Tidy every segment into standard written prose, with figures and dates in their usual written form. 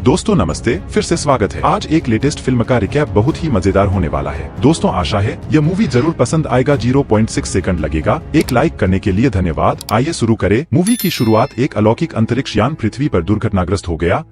दोस्तों नमस्ते, फिर से स्वागत है। आज एक लेटेस्ट फिल्म का रिकैप बहुत ही मजेदार होने वाला है। दोस्तों आशा है यह मूवी जरूर पसंद आएगा। 0.6 सेकंड लगेगा एक लाइक करने के लिए धन्यवाद। आइए शुरू करें। मूवी की शुरुआत एक अलौकिक अंतरिक्ष यान पृथ्वी पर दुर्घटनाग्रस्त हो गया,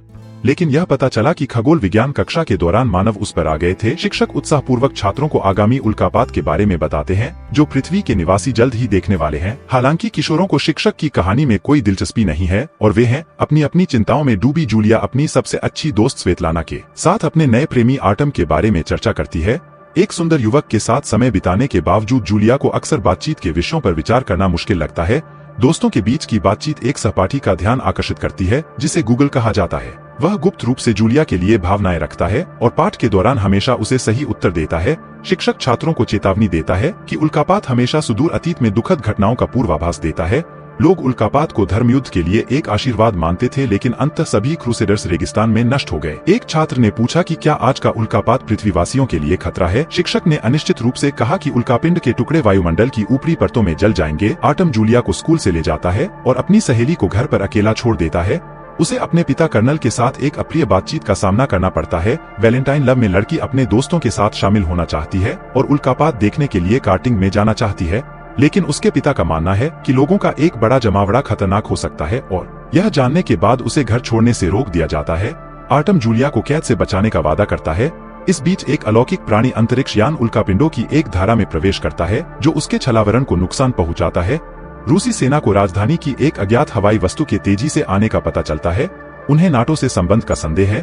लेकिन यह पता चला कि खगोल विज्ञान कक्षा के दौरान मानव उस पर आ गए थे। शिक्षक उत्साहपूर्वक छात्रों को आगामी उल्कापात के बारे में बताते हैं, जो पृथ्वी के निवासी जल्द ही देखने वाले हैं। हालांकि किशोरों को शिक्षक की कहानी में कोई दिलचस्पी नहीं है और वे हैं अपनी अपनी चिंताओं में डूबी। जूलिया अपनी सबसे अच्छी दोस्त स्वेतलाना के साथ अपने नए प्रेमी आर्टम के बारे में चर्चा करती है। एक सुंदर युवक के साथ समय बिताने के बावजूद जूलिया को अक्सर बातचीत के विषयों पर विचार करना मुश्किल लगता है। दोस्तों के बीच की बातचीत एक सहपाठी का ध्यान आकर्षित करती है, जिसे गूगल कहा जाता है। वह गुप्त रूप से जूलिया के लिए भावनाएं रखता है और पाठ के दौरान हमेशा उसे सही उत्तर देता है। शिक्षक छात्रों को चेतावनी देता है कि उल्कापात हमेशा सुदूर अतीत में दुखद घटनाओं का पूर्वाभास देता है। लोग उल्कापात को धर्मयुद्ध के लिए एक आशीर्वाद मानते थे, लेकिन अंततः सभी क्रूसेडर्स रेगिस्तान में नष्ट हो गए। एक छात्र ने पूछा कि क्या आज का उल्कापात पृथ्वीवासियों के लिए खतरा है। शिक्षक ने अनिश्चित रूप से कहा कि उल्कापिंड के टुकड़े वायुमंडल की ऊपरी परतों में जल जाएंगे। आर्टम जूलिया को स्कूल से ले जाता है और अपनी सहेली को घर पर अकेला छोड़ देता है। उसे अपने पिता कर्नल के साथ एक अप्रिय बातचीत का सामना करना पड़ता है। वैलेंटाइन लव में लड़की अपने दोस्तों के साथ शामिल होना चाहती है और उल्कापात देखने के लिए कार्टिंग में जाना चाहती है, लेकिन उसके पिता का मानना है कि लोगों का एक बड़ा जमावड़ा खतरनाक हो सकता है और यह जानने के बाद उसे घर छोड़ने से रोक दिया जाता है। आर्टम जूलिया को कैद से बचाने का वादा करता है। इस बीच एक अलौकिक प्राणी अंतरिक्ष यान उल्कापिंडों की एक धारा में प्रवेश करता है, जो उसके छलावरण को नुकसान पहुंचाता है। रूसी सेना को राजधानी की एक अज्ञात हवाई वस्तु के तेजी से आने का पता चलता है। उन्हें नाटो से संबंध का संदेह है।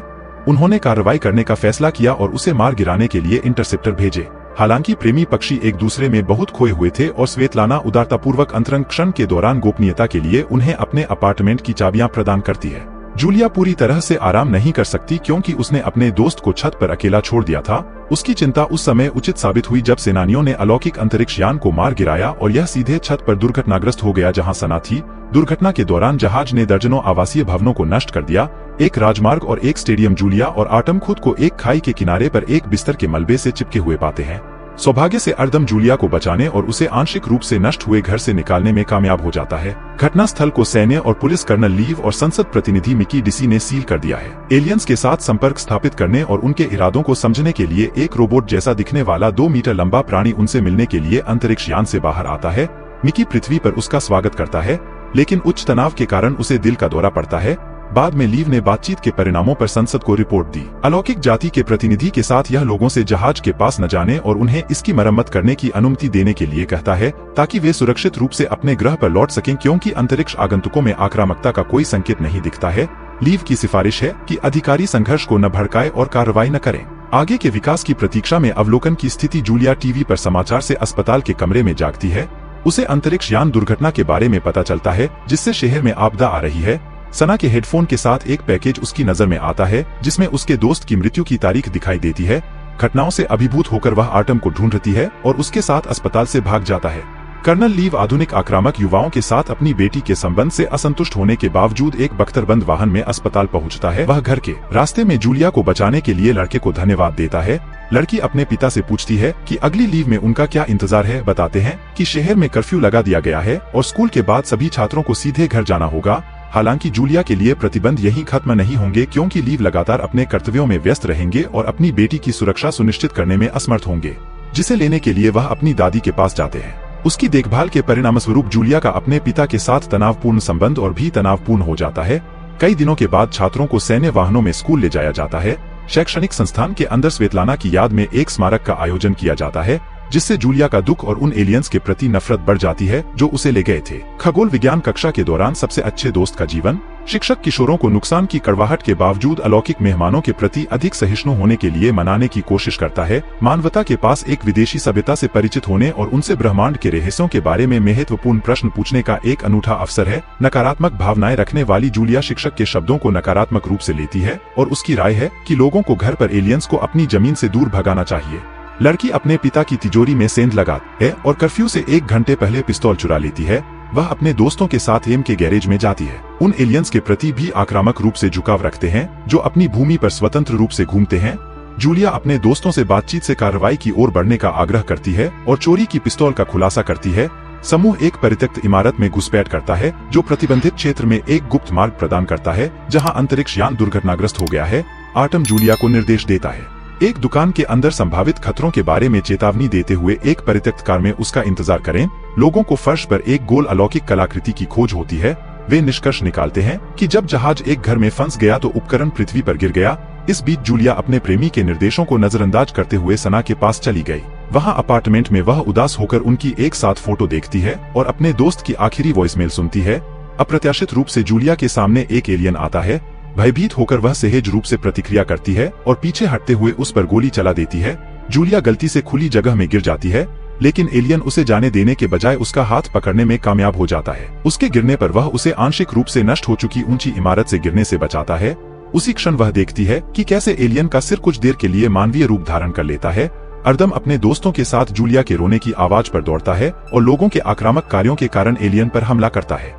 उन्होंने कार्रवाई करने का फैसला किया और उसे मार गिराने के लिए इंटरसेप्टर भेजे। हालांकि प्रेमी पक्षी एक दूसरे में बहुत खोए हुए थे और स्वेतलाना उदारतापूर्वक अंतरंग क्षण के दौरान गोपनीयता के लिए उन्हें अपने अपार्टमेंट की चाबियां प्रदान करती है। जूलिया पूरी तरह से आराम नहीं कर सकती क्योंकि उसने अपने दोस्त को छत पर अकेला छोड़ दिया था। उसकी चिंता उस समय उचित साबित हुई जब सेनानियों ने अलौकिक अंतरिक्ष यान को मार गिराया और यह सीधे छत पर दुर्घटनाग्रस्त हो गया जहां सना थी। दुर्घटना के दौरान जहाज ने दर्जनों आवासीय भवनों को नष्ट कर दिया, एक राजमार्ग और एक स्टेडियम। जूलिया और आर्टम खुद को एक खाई के किनारे पर एक बिस्तर के मलबे से चिपके हुए पाते हैं। सौभाग्य से अर्दम जूलिया को बचाने और उसे आंशिक रूप से नष्ट हुए घर से निकालने में कामयाब हो जाता है। घटनास्थल को सैन्य और पुलिस कर्नल लीव और संसद प्रतिनिधि मिकी डिसी ने सील कर दिया है। एलियंस के साथ संपर्क स्थापित करने और उनके इरादों को समझने के लिए एक रोबोट जैसा दिखने वाला 2 मीटर लंबा प्राणी उनसे मिलने के लिए अंतरिक्ष यान से बाहर आता है। मिकी पृथ्वी पर उसका स्वागत करता है, लेकिन उच्च तनाव के कारण उसे दिल का दौरा पड़ता है। बाद में लीव ने बातचीत के परिणामों पर संसद को रिपोर्ट दी। अलौकिक जाति के प्रतिनिधि के साथ यह लोगों से जहाज के पास न जाने और उन्हें इसकी मरम्मत करने की अनुमति देने के लिए कहता है, ताकि वे सुरक्षित रूप से अपने ग्रह पर लौट सकें, क्योंकि अंतरिक्ष आगंतुकों में आक्रामकता का कोई संकेत नहीं दिखता है। लीव की सिफारिश है कि अधिकारी संघर्ष को न भड़काए और कार्रवाई न करें। आगे के विकास की प्रतीक्षा में अवलोकन की स्थिति। जूलिया टीवी पर समाचार से अस्पताल के कमरे में जागती है। उसे अंतरिक्ष यान दुर्घटना के बारे में पता चलता है, जिससे शहर में आपदा आ रही है। सना के हेडफोन के साथ एक पैकेज उसकी नजर में आता है, जिसमें उसके दोस्त की मृत्यु की तारीख दिखाई देती है। घटनाओं से अभिभूत होकर वह आर्टम को ढूंढती है और उसके साथ अस्पताल से भाग जाता है। कर्नल लीव आधुनिक आक्रामक युवाओं के साथ अपनी बेटी के संबंध से असंतुष्ट होने के बावजूद एक बख्तरबंद वाहन में अस्पताल पहुंचता है। वह घर के रास्ते में जूलिया को बचाने के लिए लड़के को धन्यवाद देता है। लड़की अपने पिता से पूछती है कि अगली लीव में उनका क्या इंतजार है। बताते हैं कि शहर में कर्फ्यू लगा दिया गया है और स्कूल के बाद सभी छात्रों को सीधे घर जाना होगा। हालांकि जूलिया के लिए प्रतिबंध यहीं खत्म नहीं होंगे, क्योंकि लीव लगातार अपने कर्तव्यों में व्यस्त रहेंगे और अपनी बेटी की सुरक्षा सुनिश्चित करने में असमर्थ होंगे, जिसे लेने के लिए वह अपनी दादी के पास जाते हैं। उसकी देखभाल के परिणामस्वरूप जूलिया का अपने पिता के साथ तनावपूर्ण संबंध और भी तनावपूर्ण हो जाता है। कई दिनों के बाद छात्रों को सैन्य वाहनों में स्कूल ले जाया जाता है। शैक्षणिक संस्थान के अंदर स्वेतलाना की याद में एक स्मारक का आयोजन किया जाता है, जिससे जूलिया का दुख और उन एलियंस के प्रति नफरत बढ़ जाती है जो उसे ले गए थे। खगोल विज्ञान कक्षा के दौरान सबसे अच्छे दोस्त का जीवन। शिक्षक किशोरों को नुकसान की कड़वाहट के बावजूद अलौकिक मेहमानों के प्रति अधिक सहिष्णु होने के लिए मनाने की कोशिश करता है। मानवता के पास एक विदेशी सभ्यता से परिचित होने और उनसे ब्रह्मांड के रहस्यों के बारे में महत्वपूर्ण प्रश्न पूछने का एक अनूठा अवसर है। नकारात्मक भावनाएं रखने वाली जूलिया शिक्षक के शब्दों को नकारात्मक रूप से लेती है और उसकी राय है कि लोगों को घर पर एलियंस को अपनी जमीन से दूर भगाना चाहिए। लड़की अपने पिता की तिजोरी में सेंध लगाती है और कर्फ्यू से 1 घंटे पहले पिस्तौल चुरा लेती है। वह अपने दोस्तों के साथ एम के गैरेज में जाती है। उन एलियंस के प्रति भी आक्रामक रूप से झुकाव रखते हैं जो अपनी भूमि पर स्वतंत्र रूप से घूमते हैं। जूलिया अपने दोस्तों से बातचीत से कार्रवाई की ओर बढ़ने का आग्रह करती है और चोरी की पिस्तौल का खुलासा करती है। समूह एक परित्यक्त इमारत में घुसपैठ करता है जो प्रतिबंधित क्षेत्र में एक गुप्त मार्ग प्रदान करता है जहां अंतरिक्ष यान दुर्घटनाग्रस्त हो गया है। आर्टम जूलिया को निर्देश देता है। एक दुकान के अंदर संभावित खतरों के बारे में चेतावनी देते हुए एक परित्यक्त कार में उसका इंतजार करें। लोगों को फर्श पर एक गोल अलौकिक कलाकृति की खोज होती है। वे निष्कर्ष निकालते हैं कि जब जहाज एक घर में फंस गया तो उपकरण पृथ्वी पर गिर गया। इस बीच जूलिया अपने प्रेमी के निर्देशों को नजरअंदाज करते हुए सना के पास चली गई। वहां अपार्टमेंट में वह उदास होकर उनकी एक साथ फोटो देखती है और अपने दोस्त की आखिरी वॉइसमेल सुनती है। अप्रत्याशित रूप से जूलिया के सामने एक एलियन आता है। भयभीत होकर वह सहज रूप से प्रतिक्रिया करती है और पीछे हटते हुए उस पर गोली चला देती है। जूलिया गलती से खुली जगह में गिर जाती है, लेकिन एलियन उसे जाने देने के बजाय उसका हाथ पकड़ने में कामयाब हो जाता है। उसके गिरने पर वह उसे आंशिक रूप से नष्ट हो चुकी ऊंची इमारत से गिरने से बचाता है। उसी क्षण वह देखती है कि कैसे एलियन का सिर कुछ देर के लिए मानवीय रूप धारण कर लेता है। अर्दम अपने दोस्तों के साथ जूलिया के रोने की आवाज पर दौड़ता है और लोगों के आक्रामक कार्यों के कारण एलियन पर हमला करता है।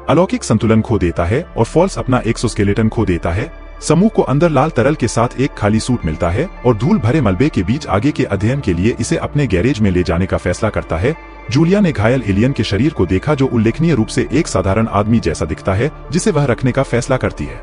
अलौकिक संतुलन खो देता है और फॉल्स अपना एक्सोस्केलेटन खो देता है। समूह को अंदर लाल तरल के साथ एक खाली सूट मिलता है और धूल भरे मलबे के बीच आगे के अध्ययन के लिए इसे अपने गैरेज में ले जाने का फैसला करता है। जूलिया ने घायल एलियन के शरीर को देखा जो उल्लेखनीय रूप से एक साधारण आदमी जैसा दिखता है, जिसे वह रखने का फैसला करती है।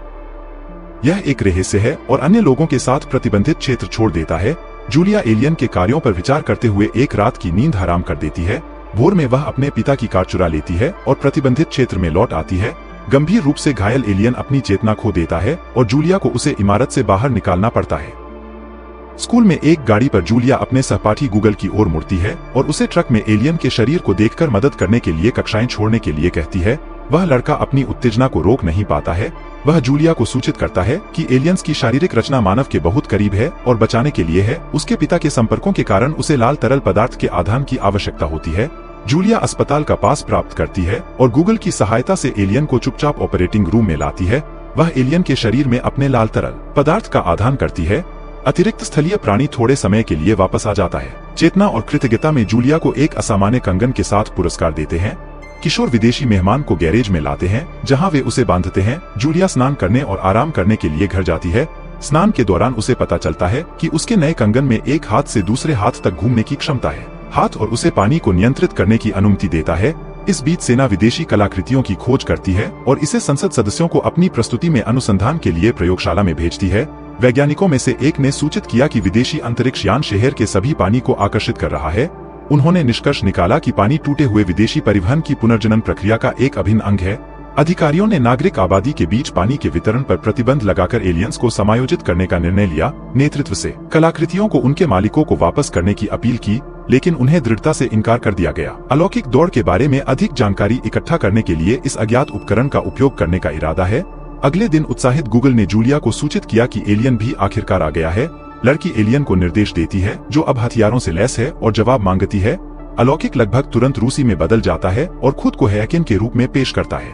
यह एक रहस्य है और अन्य लोगों के साथ प्रतिबंधित क्षेत्र छोड़ देता है। जूलिया एलियन के कार्यों पर विचार करते हुए एक रात की नींद हराम कर देती है। भोर में वह अपने पिता की कार चुरा लेती है और प्रतिबंधित क्षेत्र में लौट आती है। गंभीर रूप से घायल एलियन अपनी चेतना खो देता है और जूलिया को उसे इमारत से बाहर निकालना पड़ता है। स्कूल में एक गाड़ी पर जूलिया अपने सहपाठी गूगल की ओर मुड़ती है और उसे ट्रक में एलियन के शरीर को देखकर मदद करने के लिए कक्षाएं छोड़ने के लिए कहती है। वह लड़का अपनी उत्तेजना को रोक नहीं पाता है। वह जूलिया को सूचित करता है कि एलियंस की शारीरिक रचना मानव के बहुत करीब है और बचाने के लिए है। उसके पिता के संपर्कों के कारण उसे लाल तरल पदार्थ के आधान की आवश्यकता होती है। जूलिया अस्पताल का पास प्राप्त करती है और गूगल की सहायता से एलियन को चुपचाप ऑपरेटिंग रूम में लाती है। वह एलियन के शरीर में अपने लाल तरल पदार्थ का आधान करती है। अतिरिक्त स्थलीय प्राणी थोड़े समय के लिए वापस आ जाता है। चेतना और कृतज्ञता में जूलिया को एक असामान्य कंगन के साथ पुरस्कार देते हैं। किशोर विदेशी मेहमान को गैरेज में लाते हैं जहां वे उसे बांधते हैं। जूलिया स्नान करने और आराम करने के लिए घर जाती है। स्नान के दौरान उसे पता चलता है कि उसके नए कंगन में एक हाथ से दूसरे हाथ तक घूमने की क्षमता है। हाथ और उसे पानी को नियंत्रित करने की अनुमति देता है। इस बीच सेना विदेशी कलाकृतियों की खोज करती है और इसे संसद सदस्यों को अपनी प्रस्तुति में अनुसंधान के लिए प्रयोगशाला में भेजती है। वैज्ञानिकों में से एक ने सूचित किया कि विदेशी अंतरिक्ष यान शहर के सभी पानी को आकर्षित कर रहा है। उन्होंने निष्कर्ष निकाला कि पानी टूटे हुए विदेशी परिवहन की पुनर्जनन प्रक्रिया का एक अभिन्न अंग है। अधिकारियों ने नागरिक आबादी के बीच पानी के वितरण पर प्रतिबंध लगाकर एलियंस को समायोजित करने का निर्णय लिया। नेतृत्व से कलाकृतियों को उनके मालिकों को वापस करने की अपील की, लेकिन उन्हें दृढ़ता से इनकार कर दिया गया। अलौकिक दौड़ के बारे में अधिक जानकारी इकट्ठा करने के लिए इस अज्ञात उपकरण का उपयोग करने का इरादा है। अगले दिन उत्साहित गूगल ने जूलिया को सूचित किया कि एलियन भी आखिरकार आ गया है। लड़की एलियन को निर्देश देती है जो अब हथियारों से लैस है और जवाब मांगती है। अलौकिक लगभग तुरंत रूसी में बदल जाता है और खुद को हैकिन के रूप में पेश करता है।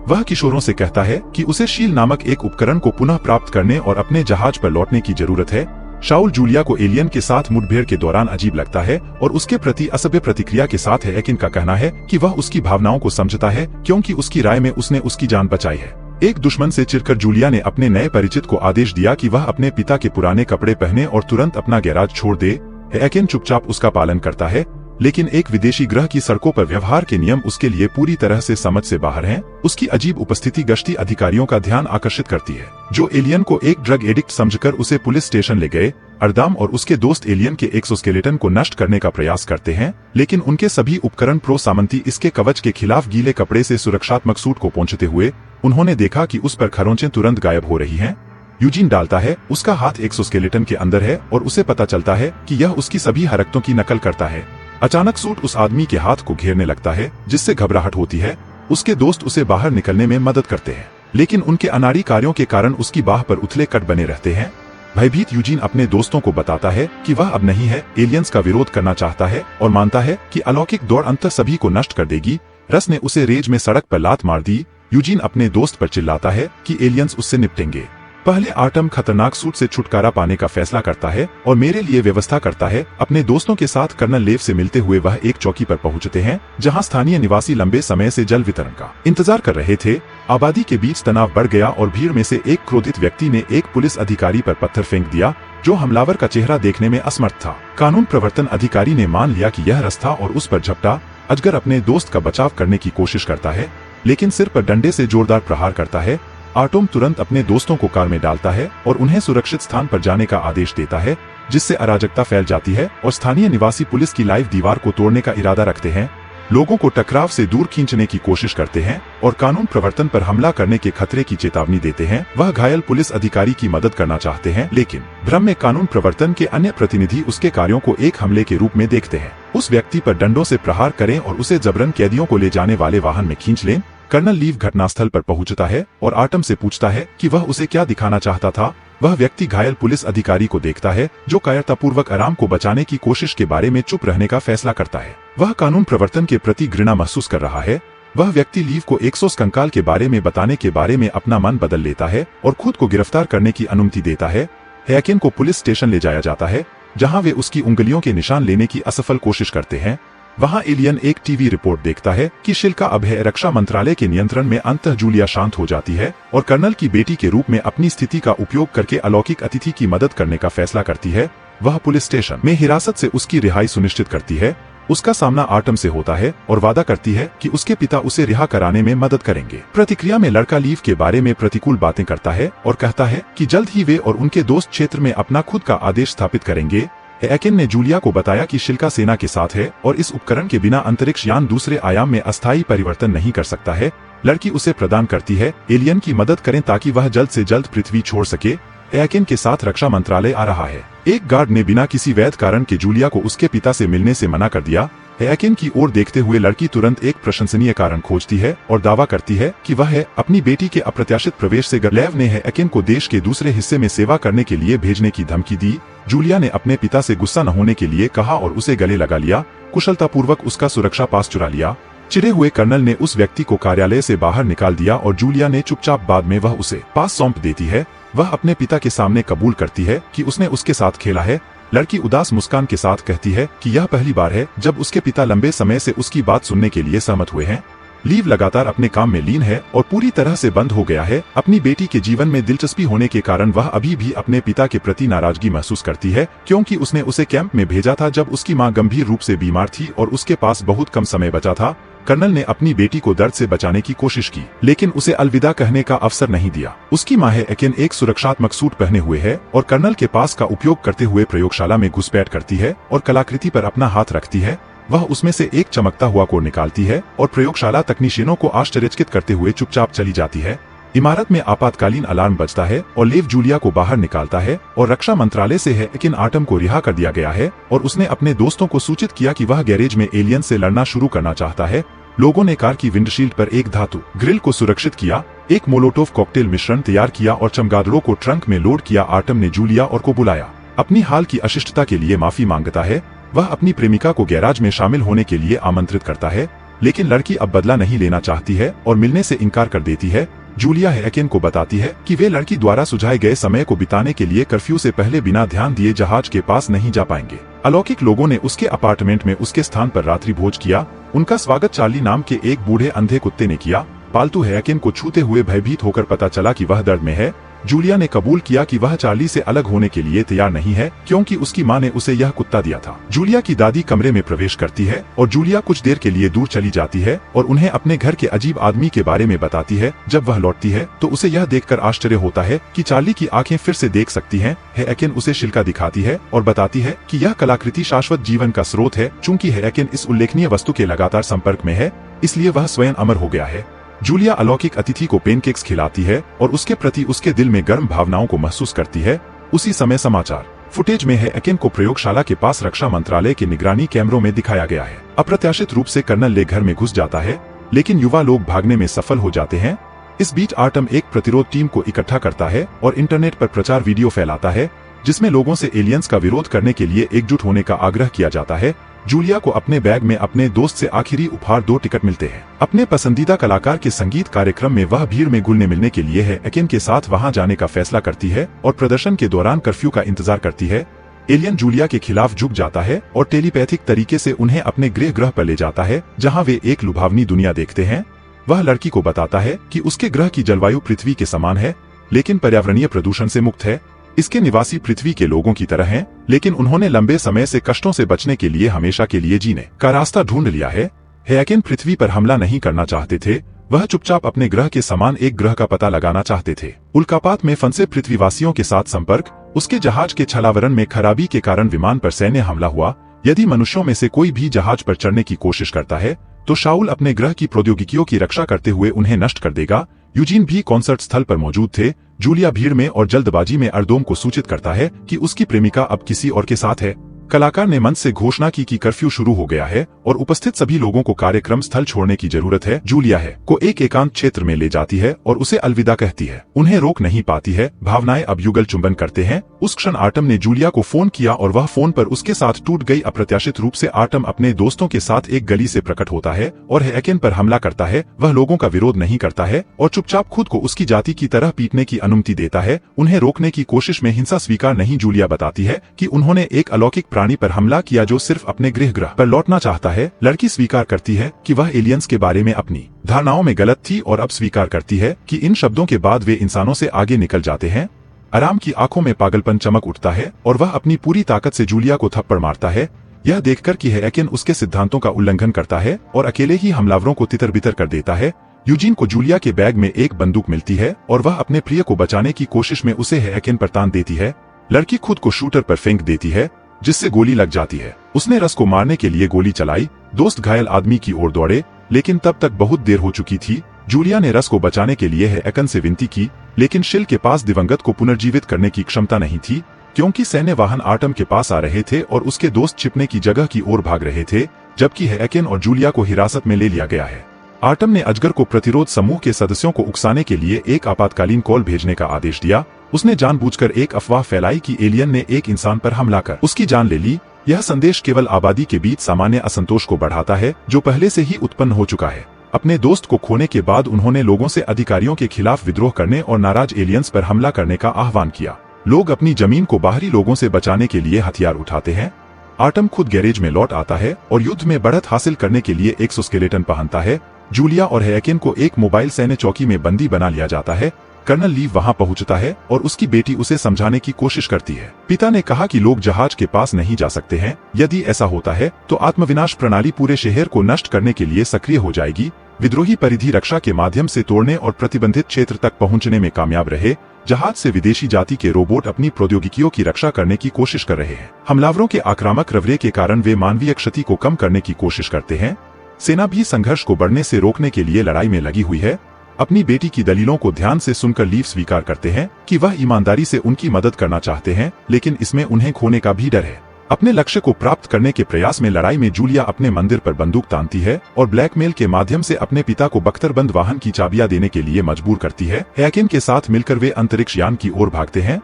वह किशोरों से कहता है कि उसे शील नामक एक उपकरण को पुनः प्राप्त करने और अपने जहाज पर लौटने की जरूरत है। शाउल जूलिया को एलियन के साथ मुठभेड़ के दौरान अजीब लगता है और उसके प्रति असभ्य प्रतिक्रिया के साथ हैकिन का कहना है कि वह उसकी भावनाओं को समझता है क्योंकि उसकी राय में उसने उसकी जान बचाई है। एक दुश्मन से चिढ़कर जूलिया ने अपने नए परिचित को आदेश दिया कि वह अपने पिता के पुराने कपड़े पहने और तुरंत अपना गैराज छोड़ दे। हैकिन चुपचाप उसका पालन करता है, लेकिन एक विदेशी ग्रह की सड़कों पर व्यवहार के नियम उसके लिए पूरी तरह से समझ से बाहर हैं। उसकी अजीब उपस्थिति गश्ती अधिकारियों का ध्यान आकर्षित करती है, जो एलियन को एक ड्रग एडिक्ट समझकर उसे पुलिस स्टेशन ले गए। अर्दाम और उसके दोस्त एलियन के एक्सोस्केलेटन को नष्ट करने का प्रयास करते हैं, लेकिन उनके सभी उपकरण प्रो सामंती इसके कवच के खिलाफ गीले कपड़े से सुरक्षात्मक सूट को पोंछते हुए उन्होंने देखा कि उस पर खरोंचें तुरंत गायब हो रही हैं। यूजीन डालता है, उसका हाथ एक्सोस्केलेटन के अंदर है और उसे पता चलता है कि यह उसकी सभी हरकतों की नकल करता है। अचानक सूट उस आदमी के हाथ को घेरने लगता है, जिससे घबराहट होती है। उसके दोस्त उसे बाहर निकलने में मदद करते हैं, लेकिन उनके अनाड़ी कार्यों के कारण उसकी बाह पर उथले कट बने रहते हैं। भयभीत यूजीन अपने दोस्तों को बताता है कि वह अब नहीं है, एलियंस का विरोध करना चाहता है और मानता है कि अलौकिक दौड़ अंततः सभी को नष्ट कर देगी। रस ने उसे रेज में सड़क पर लात मार दी। यूजीन अपने दोस्त पर चिल्लाता है कि एलियंस उससे निपटेंगे। पहले आटम खतरनाक सूट से छुटकारा पाने का फैसला करता है और मेरे लिए व्यवस्था करता है। अपने दोस्तों के साथ कर्नल लेव से मिलते हुए वह एक चौकी पर पहुंचते हैं जहां स्थानीय निवासी लंबे समय से जल वितरण का इंतजार कर रहे थे। आबादी के बीच तनाव बढ़ गया और भीड़ में से एक क्रोधित व्यक्ति ने एक पुलिस अधिकारी पर पत्थर फेंक दिया जो हमलावर का चेहरा देखने में असमर्थ था। कानून प्रवर्तन अधिकारी ने मान लिया कि यह रास्ता और उस पर झपटा। अजगर अपने दोस्त का बचाव करने की कोशिश करता है लेकिन सिर पर डंडे से जोरदार प्रहार करता है। आटम तुरंत अपने दोस्तों को कार में डालता है और उन्हें सुरक्षित स्थान पर जाने का आदेश देता है, जिससे अराजकता फैल जाती है और स्थानीय निवासी पुलिस की लाइव दीवार को तोड़ने का इरादा रखते हैं, लोगों को टकराव से दूर खींचने की कोशिश करते हैं और कानून प्रवर्तन पर हमला करने के खतरे की चेतावनी देते हैं। वह घायल पुलिस अधिकारी की मदद करना चाहते हैं लेकिन भ्रम में कानून प्रवर्तन के अन्य प्रतिनिधि उसके कार्यों को एक हमले के रूप में देखते हैं। उस व्यक्ति पर डंडों से प्रहार करें और उसे जबरन कैदियों को ले जाने वाले वाहन में खींच लें। कर्नल लीव घटनास्थल पर पहुंचता है और आटम से पूछता है कि वह उसे क्या दिखाना चाहता था। वह व्यक्ति घायल पुलिस अधिकारी को देखता है जो कायरतापूर्वक आराम को बचाने की कोशिश के बारे में चुप रहने का फैसला करता है। वह कानून प्रवर्तन के प्रति घृणा महसूस कर रहा है। वह व्यक्ति लीव को एक्सोस कंकाल के बारे में बताने के बारे में अपना मन बदल लेता है और खुद को गिरफ्तार करने की अनुमति देता है। हैकिन को पुलिस स्टेशन ले जाया जाता है जहां वे उसकी उंगलियों के निशान लेने की असफल कोशिश करते हैं। वहां एलियन एक टीवी रिपोर्ट देखता है कि शिल्का अब है रक्षा मंत्रालय के नियंत्रण में। अंततः जूलिया शांत हो जाती है और कर्नल की बेटी के रूप में अपनी स्थिति का उपयोग करके अलौकिक अतिथि की मदद करने का फैसला करती है। वह पुलिस स्टेशन में हिरासत से उसकी रिहाई सुनिश्चित करती है। उसका सामना आटम से होता है और वादा करती है कि उसके पिता उसे रिहा कराने में मदद करेंगे। प्रतिक्रिया में लड़का लीव के बारे में प्रतिकूल बातें करता है और कहता है कि जल्द ही वे और उनके दोस्त क्षेत्र में अपना खुद का आदेश स्थापित करेंगे। हैकिन ने जूलिया को बताया कि शिल्का सेना के साथ है और इस उपकरण के बिना अंतरिक्ष यान दूसरे आयाम में अस्थायी परिवर्तन नहीं कर सकता है। लड़की उसे प्रदान करती है एलियन की मदद करें ताकि वह जल्द से जल्द पृथ्वी छोड़ सके। हैकिन के साथ रक्षा मंत्रालय आ रहा है। एक गार्ड ने बिना किसी वैध कारण के जूलिया को उसके पिता से मिलने से मना कर दिया। हैकिन की ओर देखते हुए लड़की तुरंत एक प्रशंसनीय कारण खोजती है और दावा करती है कि वह है अपनी बेटी के अप्रत्याशित प्रवेश से लेव ने हैकिन को देश के दूसरे हिस्से में सेवा करने के लिए भेजने की धमकी दी। जूलिया ने अपने पिता से गुस्सा न होने के लिए कहा और उसे गले लगा लिया, कुशलतापूर्वक उसका सुरक्षा पास चुरा लिया। चिढ़े हुए कर्नल ने उस व्यक्ति को कार्यालय से बाहर निकाल दिया और जूलिया ने चुपचाप बाद में वह उसे पास सौंप देती है। वह अपने पिता के सामने कबूल करती है कि उसने उसके साथ खेला है। लड़की उदास मुस्कान के साथ कहती है कि यह पहली बार है जब उसके पिता लंबे समय से उसकी बात सुनने के लिए सहमत हुए हैं। लीव लगातार अपने काम में लीन है और पूरी तरह से बंद हो गया है। अपनी बेटी के जीवन में दिलचस्पी होने के कारण वह अभी भी अपने पिता के प्रति नाराजगी महसूस करती है क्योंकि उसने उसे कैंप में भेजा था जब उसकी मां गंभीर रूप से बीमार थी और उसके पास बहुत कम समय बचा था। कर्नल ने अपनी बेटी को दर्द से बचाने की कोशिश की लेकिन उसे अलविदा कहने का अवसर नहीं दिया। उसकी मां हैकिन एक सुरक्षात्मक सूट पहने हुए है और कर्नल के पास का उपयोग करते हुए प्रयोगशाला में घुसपैठ करती है और कलाकृति पर अपना हाथ रखती है। वह उसमें से एक चमकता हुआ कोड निकालती है और प्रयोगशाला तकनीशियनों को आश्चर्यचकित करते हुए चुपचाप चली जाती है। इमारत में आपातकालीन अलार्म बजता है और लेव जूलिया को बाहर निकालता है और रक्षा मंत्रालय से हैकिन आटम को रिहा कर दिया गया है और उसने अपने दोस्तों को सूचित किया कि वह गैरेज में एलियन से लड़ना शुरू करना चाहता है। लोगों ने कार की विंडशील्ड पर एक धातु ग्रिल को सुरक्षित किया, एक मोलोटोव कॉकटेल मिश्रण तैयार किया और चमगादड़ों को ट्रंक में लोड किया। आटम ने जूलिया और को बुलाया, अपनी हाल की अशिष्टता के लिए माफी मांगता है। वह अपनी प्रेमिका को गैराज में शामिल होने के लिए आमंत्रित करता है लेकिन लड़की अब बदला नहीं लेना चाहती है और मिलने से इनकार कर देती है। जूलिया हैकिन को बताती है कि वे लड़की द्वारा सुझाए गए समय को बिताने के लिए कर्फ्यू से पहले बिना ध्यान दिए जहाज के पास नहीं जा पाएंगे। अलौकिक लोगों ने उसके अपार्टमेंट में उसके स्थान पर रात्रि भोज किया। उनका स्वागत चार्ली नाम के एक बूढ़े अंधे कुत्ते ने किया। पालतू हैकिन को छूते हुए भयभीत होकर पता चला कि वह दर्द में है। जूलिया ने कबूल किया कि वह चार्ली से अलग होने के लिए तैयार नहीं है क्योंकि उसकी मां ने उसे यह कुत्ता दिया था। जूलिया की दादी कमरे में प्रवेश करती है और जूलिया कुछ देर के लिए दूर चली जाती है और उन्हें अपने घर के अजीब आदमी के बारे में बताती है। जब वह लौटती है तो उसे यह देखकर आश्चर्य होता है कि चार्ली की आंखें फिर से देख सकती हैं। हैकिन उसे शिल्का दिखाती है और बताती है कि यह कलाकृति शाश्वत जीवन का स्रोत है। चूंकि हैकिन इस उल्लेखनीय वस्तु के लगातार संपर्क में है इसलिए वह स्वयं अमर हो गया है। जूलिया अलौकिक अतिथि को पेनकेक्स खिलाती है और उसके प्रति उसके दिल में गर्म भावनाओं को महसूस करती है। उसी समय समाचार फुटेज में हैकिन को प्रयोगशाला के पास रक्षा मंत्रालय के निगरानी कैमरों में दिखाया गया है। अप्रत्याशित रूप से कर्नल ले घर में घुस जाता है लेकिन युवा लोग भागने में सफल हो जाते हैं। इस बीच आटम एक प्रतिरोध टीम को इकट्ठा करता है और इंटरनेट पर प्रचार वीडियो फैलाता है जिसमें लोगों से एलियंस का विरोध करने के लिए एकजुट होने का आग्रह किया जाता है। जूलिया को अपने बैग में अपने दोस्त से आखिरी उपहार 2 टिकट मिलते हैं। अपने पसंदीदा कलाकार के संगीत कार्यक्रम में वह भीड़ में घुलने मिलने के लिए हैकेन के साथ वहां जाने का फैसला करती है और प्रदर्शन के दौरान कर्फ्यू का इंतजार करती है। एलियन जूलिया के खिलाफ झुक जाता है और टेलीपैथिक तरीके से उन्हें अपने गृह ग्रह पर ले जाता है, जहां वे एक लुभावनी दुनिया देखते हैं। वह लड़की को बताता है कि उसके ग्रह की जलवायु पृथ्वी के समान है, लेकिन पर्यावरणीय प्रदूषण से मुक्त है। इसके निवासी पृथ्वी के लोगों की तरह हैं, लेकिन उन्होंने लंबे समय से कष्टों से बचने के लिए हमेशा के लिए जीने का रास्ता ढूंढ लिया है। हैकेन पृथ्वी पर हमला नहीं करना चाहते थे, वह चुपचाप अपने ग्रह के समान एक ग्रह का पता लगाना चाहते थे। उल्कापात में फंसे पृथ्वीवासियों के साथ संपर्क, उसके जहाज के छलावरण में खराबी के कारण विमान पर सैन्य हमला हुआ। यदि मनुष्यों में से कोई भी जहाज पर चढ़ने की कोशिश करता है तो शाउल अपने ग्रह की प्रौद्योगिकियों की रक्षा करते हुए उन्हें नष्ट कर देगा। यूजीन भी कॉन्सर्ट स्थल पर मौजूद थे। जूलिया भीड़ में और जल्दबाजी में अर्दोम को सूचित करता है कि उसकी प्रेमिका अब किसी और के साथ है। कलाकार ने मंच से घोषणा की कि कर्फ्यू शुरू हो गया है और उपस्थित सभी लोगों को कार्यक्रम स्थल छोड़ने की जरूरत है। जूलिया को एक एकांत क्षेत्र में ले जाती है और उसे अलविदा कहती है। उन्हें रोक नहीं पाती है, भावनाएं अब युगल चुंबन करते हैं। उस क्षण आर्टम ने जूलिया को फोन किया और वह फोन पर उसके साथ टूट गई। अप्रत्याशित रूप से आर्टम अपने दोस्तों के साथ एक गली से प्रकट होता है और हैकेन पर हमला करता है। वह लोगों का विरोध नहीं करता है और चुपचाप खुद को उसकी जाति की तरह पीटने की अनुमति देता है। उन्हें रोकने की कोशिश में हिंसा स्वीकार नहीं। जूलिया बताती है कि उन्होंने एक अलौकिक प्राणी पर हमला किया जो सिर्फ अपने गृह ग्रह पर लौटना चाहता है। लड़की स्वीकार करती है कि वह एलियंस के बारे में अपनी धारणाओं में गलत थी और अब स्वीकार करती है कि इन शब्दों के बाद वे इंसानों से आगे निकल जाते हैं। आराम की आंखों में पागलपन चमक उठता है और वह अपनी पूरी ताकत से जूलिया को थप्पड़ मारता है, यह देखकर कि हैकेन उसके सिद्धांतों का उल्लंघन करता है और अकेले ही हमलावरों को तितर-बितर कर देता है। यूजीन को जूलिया के बैग में एक बंदूक मिलती है और वह अपने प्रिय को बचाने की कोशिश में उसे हैकेन पर तान देती है। लड़की खुद को शूटर पर फेंक देती है, जिससे गोली लग जाती है। उसने रस को मारने के लिए गोली चलाई। दोस्त घायल आदमी की ओर दौड़े, लेकिन तब तक बहुत देर हो चुकी थी। जूलिया ने रस को बचाने के लिए हैकेन से विनती की, लेकिन शिल के पास दिवंगत को पुनर्जीवित करने की क्षमता नहीं थी, क्योंकि सैन्य वाहन आर्टम के पास आ रहे थे और उसके दोस्त छिपने की जगह की ओर भाग रहे थे, जबकि हैकेन और जूलिया को हिरासत में ले लिया गया है। आर्टम ने अजगर को प्रतिरोध समूह के सदस्यों को उकसाने के लिए एक आपातकालीन कॉल भेजने का आदेश दिया। उसने जानबूझकर एक अफवाह फैलाई कि एलियन ने एक इंसान पर हमला कर उसकी जान ले ली। यह संदेश केवल आबादी के बीच सामान्य असंतोष को बढ़ाता है, जो पहले से ही उत्पन्न हो चुका है। अपने दोस्त को खोने के बाद उन्होंने लोगों से अधिकारियों के खिलाफ विद्रोह करने और नाराज एलियंस पर हमला करने का आह्वान किया। लोग अपनी जमीन को बाहरी लोगों से बचाने के लिए हथियार उठाते हैं। आर्टम खुद गैरेज में लौट आता है और युद्ध में बढ़त हासिल करने के लिए एक्सोस्केलेटन पहनता है। जूलिया और हैकेन को एक मोबाइल सैन्य चौकी में बंदी बना लिया जाता है। कर्नल लीव वहां पहुंचता है और उसकी बेटी उसे समझाने की कोशिश करती है। पिता ने कहा कि लोग जहाज के पास नहीं जा सकते हैं। यदि ऐसा होता है तो आत्मविनाश प्रणाली पूरे शहर को नष्ट करने के लिए सक्रिय हो जाएगी। विद्रोही परिधि रक्षा के माध्यम से तोड़ने और प्रतिबंधित क्षेत्र तक पहुंचने में कामयाब रहे। जहाज से विदेशी जाति के रोबोट अपनी प्रौद्योगिकियों की रक्षा करने की कोशिश कर रहे हैं। हमलावरों के आक्रामक रवैये के कारण वे मानवीय क्षति को कम करने की कोशिश करते हैं। सेना भी संघर्ष को बढ़ने से रोकने के लिए लड़ाई में लगी हुई है। अपनी बेटी की दलीलों को ध्यान से सुनकर लीव स्वीकार करते हैं कि वह ईमानदारी से उनकी मदद करना चाहते हैं, लेकिन इसमें उन्हें खोने का भी डर है। अपने लक्ष्य को प्राप्त करने के प्रयास में लड़ाई में जूलिया अपने मंदिर पर बंदूक तानती है और ब्लैकमेल के माध्यम से अपने पिता को बख्तरबंद वाहन की चाबियां देने के लिए मजबूर करती है। हैकेन के साथ मिलकर वे अंतरिक्ष यान की ओर भागते हैं।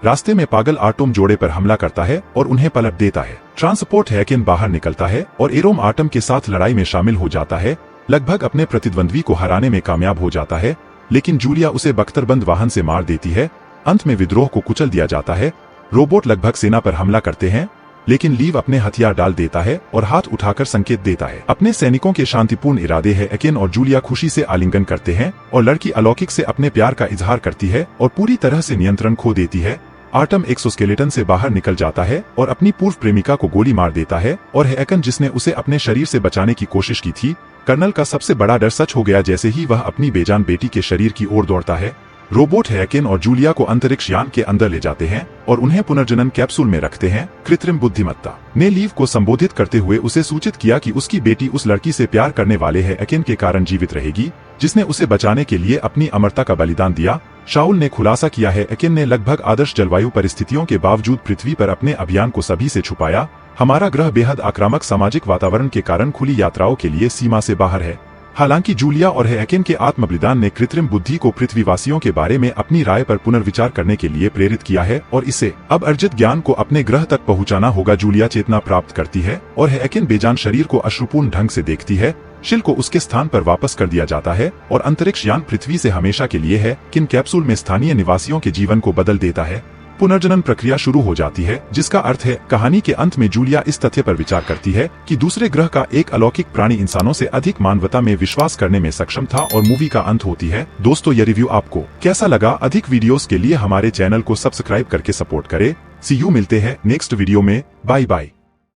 रास्ते में पागल आर्टम जोड़े पर हमला करता है और उन्हें पलट देता है। ट्रांसपोर्ट हैकेन बाहर निकलता है और एरोम आर्टम के साथ लड़ाई में शामिल हो जाता है। लगभग अपने प्रतिद्वंद्वी को हराने में कामयाब हो जाता है, लेकिन जूलिया उसे बख्तरबंद वाहन से मार देती है। अंत में विद्रोह को कुचल दिया जाता है। रोबोट लगभग सेना पर हमला करते हैं, लेकिन लीव अपने हथियार डाल देता है और हाथ उठाकर संकेत देता है। अपने सैनिकों के शांतिपूर्ण इरादे हैकेन और जूलिया खुशी से आलिंगन करते हैं और लड़की अलौकिक से अपने प्यार का इजहार करती है और पूरी तरह से नियंत्रण खो देती है। आर्टम एक्सोस्केलेटन से बाहर निकल जाता है और अपनी पूर्व प्रेमिका को गोली मार देता है और हैकेन, जिसने उसे अपने शरीर से बचाने की कोशिश की थी। कर्नल का सबसे बड़ा डर सच हो गया जैसे ही वह अपनी बेजान बेटी के शरीर की ओर दौड़ता है। रोबोट हैकेन और जूलिया को अंतरिक्ष यान के अंदर ले जाते हैं और उन्हें पुनर्जनन कैप्सूल में रखते हैं। कृत्रिम बुद्धिमत्ता ने लीव को संबोधित करते हुए उसे सूचित किया कि उसकी बेटी उस लड़की से प्यार करने वाले हैकेन के कारण जीवित रहेगी, जिसने उसे बचाने के लिए अपनी अमरता का बलिदान दिया। शाउल ने खुलासा किया है हैकेन ने लगभग आदर्श जलवायु परिस्थितियों के बावजूद पृथ्वी पर अपने अभियान को सभी से छुपाया। हमारा ग्रह बेहद आक्रामक सामाजिक वातावरण के कारण खुली यात्राओं के लिए सीमा से बाहर है। हालांकि जूलिया और हैकेन के आत्म बलिदान ने कृत्रिम बुद्धि को पृथ्वीवासियों के बारे में अपनी राय पर पुनर्विचार करने के लिए प्रेरित किया है और इसे अब अर्जित ज्ञान को अपने ग्रह तक पहुंचाना होगा। जूलिया चेतना प्राप्त करती है और हैकेन बेजान शरीर को अश्रुपूर्ण ढंग से देखती है। शिल को उसके स्थान पर वापस कर दिया जाता है और अंतरिक्ष यान पृथ्वी से हमेशा के लिए है किन कैप्सूल में स्थानीय निवासियों के जीवन को बदल देता है। पुनर्जनन प्रक्रिया शुरू हो जाती है, जिसका अर्थ है कहानी के अंत में जूलिया इस तथ्य पर विचार करती है कि दूसरे ग्रह का एक अलौकिक प्राणी इंसानों से अधिक मानवता में विश्वास करने में सक्षम था और मूवी का अंत होती है। दोस्तों, यह रिव्यू आपको कैसा लगा? अधिक वीडियोस के लिए हमारे चैनल को सब्सक्राइब करके सपोर्ट करें। सी यू, मिलते हैं नेक्स्ट वीडियो में। Bye bye.